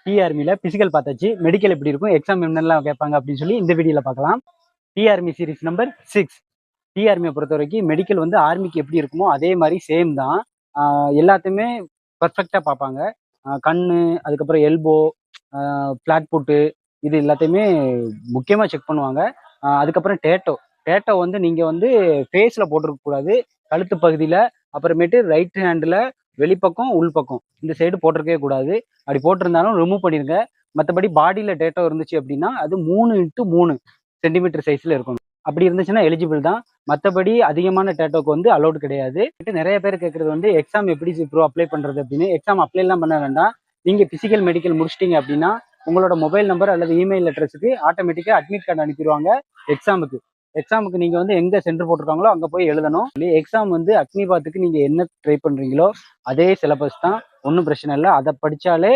டிஆர்மியில் physical பார்த்தாச்சு, medical எப்படி இருக்கும், எக்ஸாம் என்னெல்லாம் கேட்பாங்க அப்படின்னு சொல்லி இந்த வீடியோவில் பார்க்கலாம். டிஆர்மி சீரிஸ் நம்பர் 6. டிஆர்மியை பொறுத்த வரைக்கும் மெடிக்கல் வந்து ஆர்மிக்கு எப்படி இருக்குமோ அதே மாதிரி சேம் தான். எல்லாத்தையுமே பர்ஃபெக்டாக பார்ப்பாங்க. கண்ணு, அதுக்கப்புறம் எல்போ, ஃப்ளாட் புட்டு, இது எல்லாத்தையுமே முக்கியமாக செக் பண்ணுவாங்க. அதுக்கப்புறம் டேட்டோ வந்து நீங்கள் வந்து ஃபேஸில் போட்டிருக்கக்கூடாது, கழுத்து பகுதியில், அப்புறமேட்டு ரைட் ஹேண்டில் வெளிப்பக்கம் உள்பக்கம் இந்த சைடு போட்டிருக்கவே கூடாது. அப்படி போட்டிருந்தாலும் ரிமூவ் பண்ணிடுங்க. மற்றபடி பாடியில் டேட்டோ இருந்துச்சு அப்படின்னா அது 3x3 சென்டிமீட்டர் சைஸில் இருக்கணும். அப்படி இருந்துச்சுன்னா எலிஜிபிள் தான். மற்றபடி அதிகமான டேட்டோக்கு வந்து அலௌடு கிடையாது. நிறைய பேர் கேட்குறது வந்து எக்ஸாம் எப்படி ப்ரோ அப்ளை பண்ணுறது அப்படின்னு. எக்ஸாம் அப்ளைலாம் பண்ண வேண்டாம். நீங்கள் ஃபிசிக்கல் மெடிக்கல் முடிச்சிட்டிங்க அப்படின்னா உங்களோட மொபைல் நம்பர் அல்லது இமெயில் அட்ரஸுக்கு ஆட்டோமேட்டிக்காக அட்மிட் கார்டு அனுப்பிடுவாங்க. எக்ஸாமுக்கு நீங்கள் வந்து எங்கே சென்டர் போட்டிருக்காங்களோ அங்கே போய் எழுதணும். எக்ஸாம் வந்து அக்னிபாத்துக்கு நீங்கள் என்ன ட்ரை பண்ணுறீங்களோ அதே சிலபஸ் தான், ஒன்றும் பிரச்சனை இல்லை. அதை படித்தாலே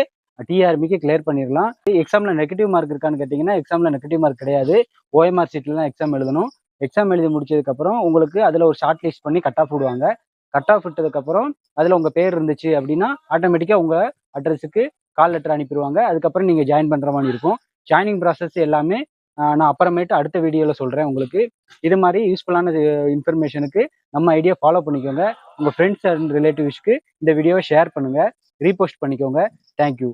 டிஆர்மிக்கு கிளியர் பண்ணிடலாம். எக்ஸாமில் நெகட்டிவ் மார்க் இருக்கான்னு கேட்டிங்கன்னா எக்ஸாமில் நெகட்டிவ் மார்க் கிடையாது. ஓஎம்ஆர் சீட்டில் தான் எக்ஸாம் எழுதணும். எக்ஸாம் எழுதி முடிச்சதுக்கப்புறம் உங்களுக்கு அதில் ஒரு ஷார்ட் லிஸ்ட் பண்ணி கட் ஆஃப் விடுவாங்க. கட் ஆஃப் விட்டதுக்கப்புறம் அதில் உங்கள் பேர் இருந்துச்சு அப்படின்னா ஆட்டோமேட்டிக்காக உங்கள் அட்ரஸுக்கு கால் லெட்டர் அனுப்பிடுவாங்க. அதுக்கப்புறம் நீங்கள் ஜாயின் பண்ணுற மாதிரி இருக்கும். ஜாயினிங் ப்ராசஸ் எல்லாமே நான் அப்புறமேட்டு அடுத்த வீடியோவில் சொல்கிறேன் உங்களுக்கு. இது மாதிரி யூஸ்ஃபுல்லான இன்ஃபர்மேஷனுக்கு நம்ம ஐடியா ஃபாலோ பண்ணிக்கோங்க. உங்கள் ஃப்ரெண்ட்ஸ் அண்ட் ரிலேட்டிவ்ஸ்க்கு இந்த வீடியோவை ஷேர் பண்ணுங்கள், ரீபோஸ்ட் பண்ணிக்கோங்க. தேங்க்யூ.